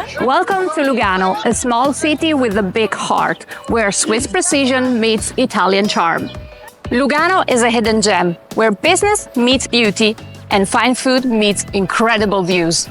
Welcome to Lugano, a small city with a big heart, where Swiss precision meets Italian charm. Lugano is a hidden gem, where business meets beauty and fine food meets incredible views.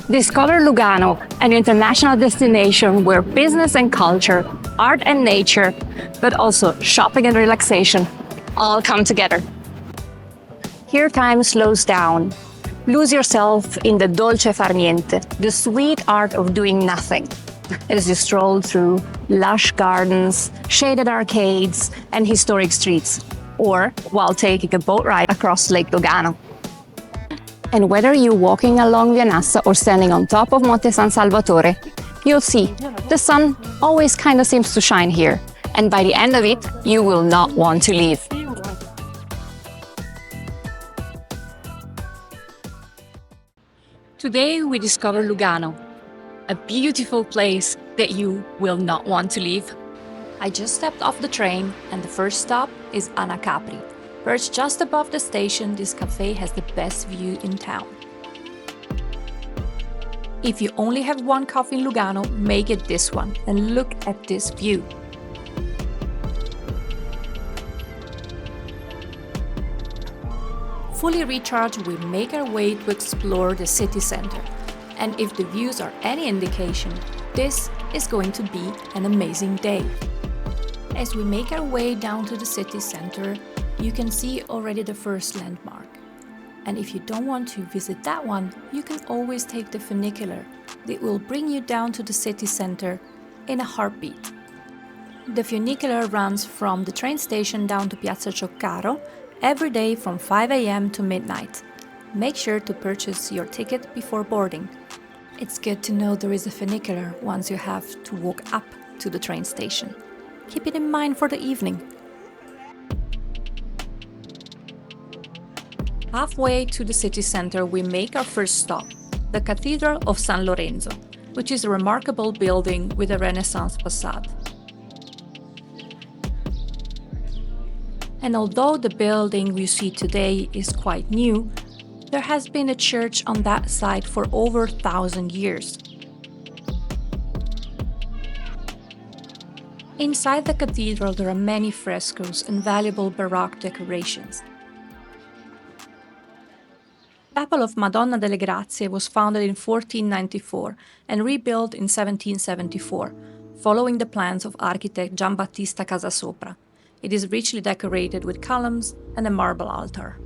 Discover Lugano, an international destination where business and culture, art and nature, but also shopping and relaxation all come together. Here time slows down. Lose yourself in the dolce far niente, the sweet art of doing nothing, as you stroll through lush gardens, shaded arcades, and historic streets, or while taking a boat ride across Lake Lugano. And whether you're walking along Via Nassa or standing on top of Monte San Salvatore, you'll see the sun always kind of seems to shine here, and by the end of it, you will not want to leave. Today we discover Lugano, a beautiful place that you will not want to leave. I just stepped off the train and the first stop is Anacapri. Perched just above the station, this cafe has the best view in town. If you only have one coffee in Lugano, make it this one and look at this view. Fully recharged, we make our way to explore the city center. And if the views are any indication, this is going to be an amazing day. As we make our way down to the city center, you can see already the first landmark. And if you don't want to visit that one, you can always take the funicular. It will bring you down to the city center in a heartbeat. The funicular runs from the train station down to Piazza Cioccaro every day from 5 a.m. to midnight. Make sure to purchase your ticket before boarding. It's good to know there is a funicular once you have to walk up to the train station. Keep it in mind for the evening. Halfway to the city center, we make our first stop, the Cathedral of San Lorenzo, which is a remarkable building with a Renaissance facade. And although the building we see today is quite new, there has been a church on that site for over 1,000 years. Inside the cathedral there are many frescoes and valuable Baroque decorations. The Chapel of Madonna delle Grazie was founded in 1494 and rebuilt in 1774, following the plans of architect Giambattista Casasopra. It is richly decorated with columns and a marble altar.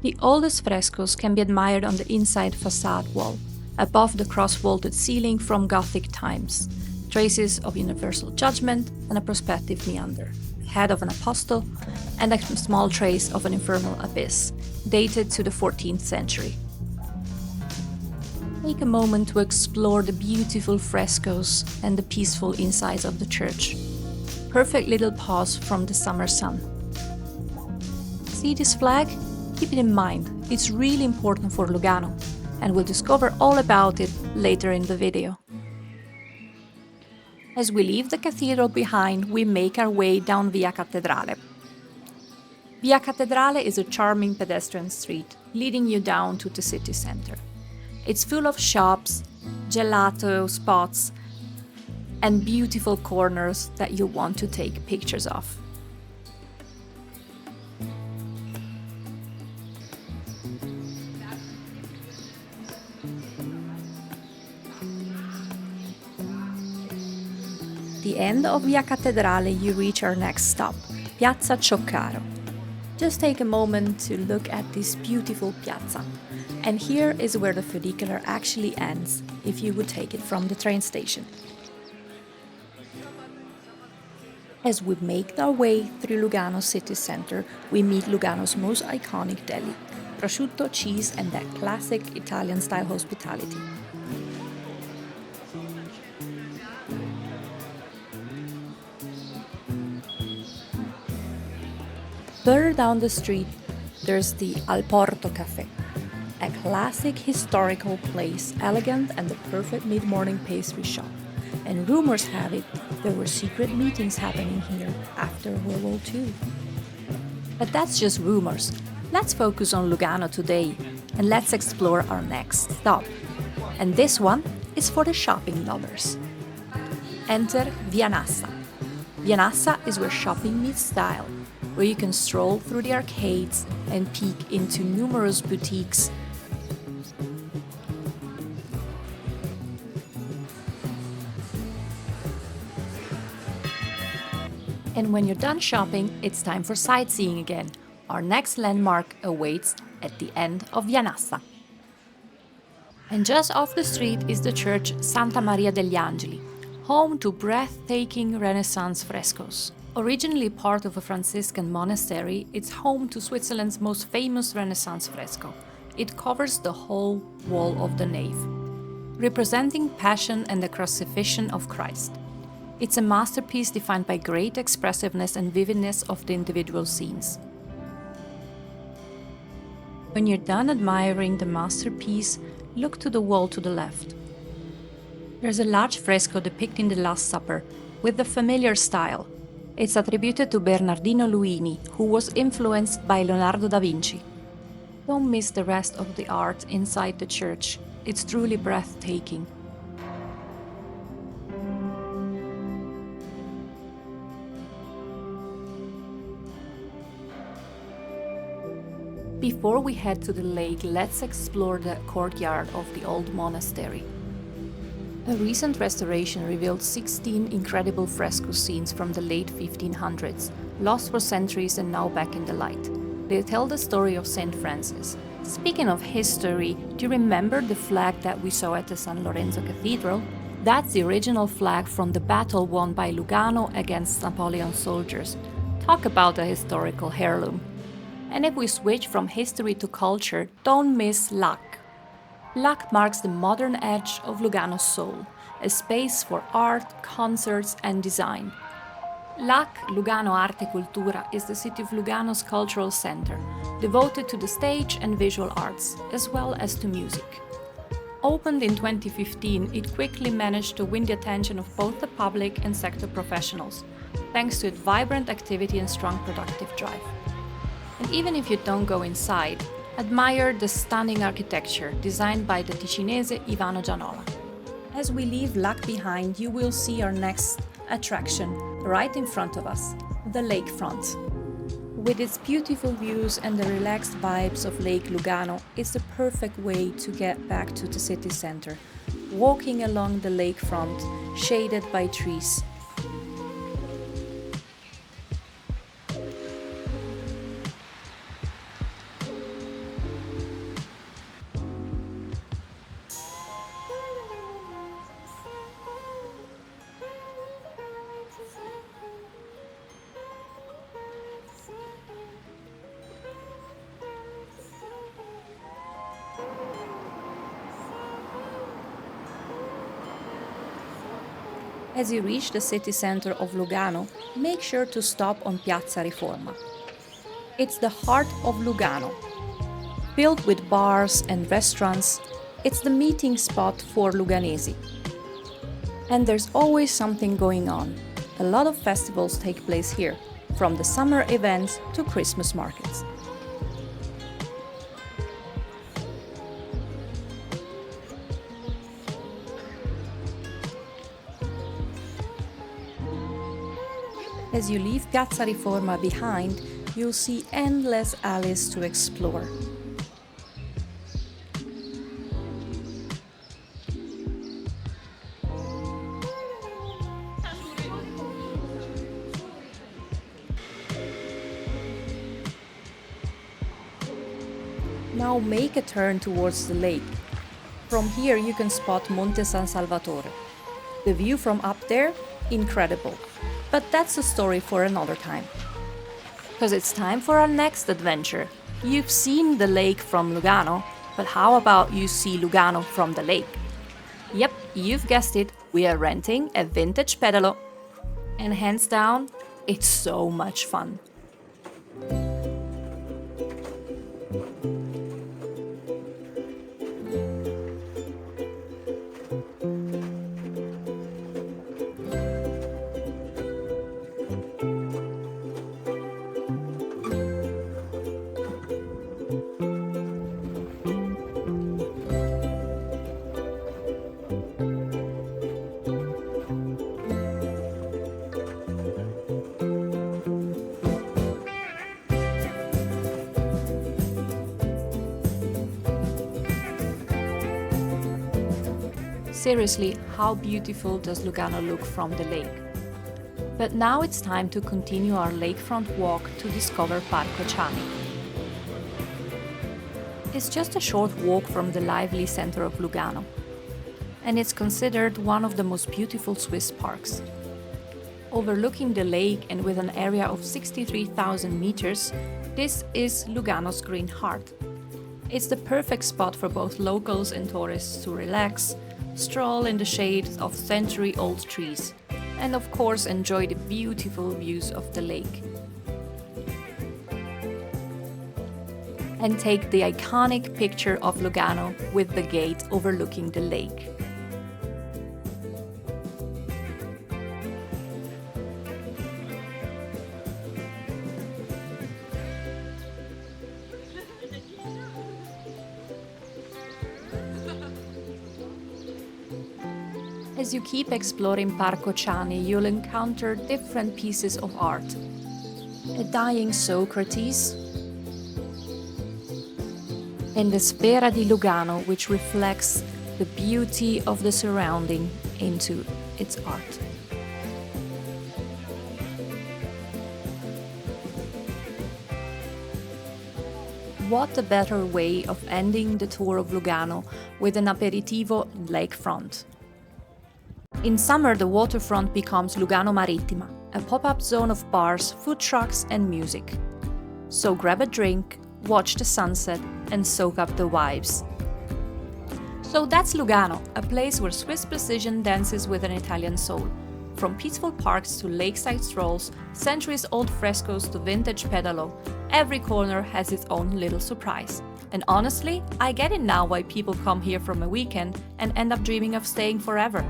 The oldest frescoes can be admired on the inside facade wall, above the cross-vaulted ceiling from Gothic times, traces of universal judgment and a prospective meander, the head of an apostle, and a small trace of an infernal abyss, dated to the 14th century. Take a moment to explore the beautiful frescoes and the peaceful insides of the church. Perfect little pause from the summer sun. See this flag? Keep it in mind, it's really important for Lugano, and we'll discover all about it later in the video. As we leave the cathedral behind, we make our way down Via Cattedrale. Via Cattedrale is a charming pedestrian street, leading you down to the city center. It's full of shops, gelato spots, and beautiful corners that you want to take pictures of. At the end of Via Cattedrale, you reach our next stop, Piazza Cioccaro. Just take a moment to look at this beautiful piazza. And here is where the funicular actually ends, if you would take it from the train station. As we make our way through Lugano city center, we meet Lugano's most iconic deli, prosciutto, cheese, and that classic Italian-style hospitality. Further down the street, there's the Al Porto Café, a classic historical place, elegant and the perfect mid-morning pastry shop. And rumors have it there were secret meetings happening here after World War II. But that's just rumors. Let's focus on Lugano today and let's explore our next stop. And this one is for the shopping lovers. Enter Via Nassa. Via Nassa is where shopping meets style, where you can stroll through the arcades and peek into numerous boutiques. And when you're done shopping, it's time for sightseeing again. Our next landmark awaits at the end of Via Nassa. And just off the street is the church Santa Maria degli Angeli, home to breathtaking Renaissance frescoes. Originally part of a Franciscan monastery, it's home to Switzerland's most famous Renaissance fresco. It covers the whole wall of the nave, representing Passion and the Crucifixion of Christ. It's a masterpiece defined by great expressiveness and vividness of the individual scenes. When you're done admiring the masterpiece, look to the wall to the left. There's a large fresco depicting the Last Supper, with the familiar style. It's attributed to Bernardino Luini, who was influenced by Leonardo da Vinci. Don't miss the rest of the art inside the church. It's truly breathtaking. Before we head to the lake, let's explore the courtyard of the old monastery. A recent restoration revealed 16 incredible fresco scenes from the late 1500s, lost for centuries and now back in the light. They tell the story of Saint Francis. Speaking of history, do you remember the flag that we saw at the San Lorenzo Cathedral? That's the original flag from the battle won by Lugano against Napoleon's soldiers. Talk about a historical heirloom. And if we switch from history to culture, don't miss LAC. LAC marks the modern edge of Lugano's soul, a space for art, concerts, and design. LAC Lugano Arte Cultura is the city of Lugano's cultural center, devoted to the stage and visual arts, as well as to music. Opened in 2015, it quickly managed to win the attention of both the public and sector professionals, thanks to its vibrant activity and strong productive drive. And even if you don't go inside, admire the stunning architecture designed by the Ticinese Ivano Gianola. As we leave LAC behind, you will see our next attraction right in front of us, the Lakefront. With its beautiful views and the relaxed vibes of Lake Lugano, it's the perfect way to get back to the city center, walking along the lakefront, shaded by trees. As you reach the city center of Lugano, make sure to stop on Piazza Riforma. It's the heart of Lugano. Filled with bars and restaurants, it's the meeting spot for Luganesi. And there's always something going on. A lot of festivals take place here, from the summer events to Christmas markets. As you leave Piazza Riforma behind, you'll see endless alleys to explore. Now make a turn towards the lake. From here you can spot Monte San Salvatore. The view from up there, incredible. But that's a story for another time. Because it's time for our next adventure. You've seen the lake from Lugano, but how about you see Lugano from the lake? Yep, you've guessed it, we are renting a vintage Pedalo. And hands down, it's so much fun. Seriously, how beautiful does Lugano look from the lake? But now it's time to continue our lakefront walk to discover Parco Ciani. It's just a short walk from the lively center of Lugano, and it's considered one of the most beautiful Swiss parks. Overlooking the lake and with an area of 63,000 meters, this is Lugano's Green Heart. It's the perfect spot for both locals and tourists to relax, stroll in the shade of century-old trees, and of course enjoy the beautiful views of the lake. And take the iconic picture of Lugano with the gate overlooking the lake. As you keep exploring Parco Ciani, you'll encounter different pieces of art. A dying Socrates, and the Sfera di Lugano, which reflects the beauty of the surrounding into its art. What a better way of ending the tour of Lugano with an aperitivo lakefront. In summer, the waterfront becomes Lugano Marittima, a pop-up zone of bars, food trucks and music. So grab a drink, watch the sunset and soak up the vibes. So that's Lugano, a place where Swiss precision dances with an Italian soul. From peaceful parks to lakeside strolls, centuries-old frescoes to vintage Pedalo, every corner has its own little surprise. And honestly, I get it now why people come here from a weekend and end up dreaming of staying forever.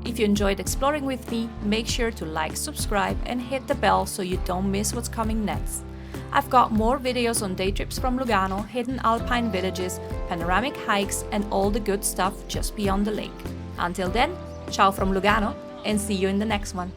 If you enjoyed exploring with me, make sure to like, subscribe and hit the bell so you don't miss what's coming next. I've got more videos on day trips from Lugano, hidden alpine villages, panoramic hikes and all the good stuff just beyond the lake. Until then, ciao from Lugano and see you in the next one.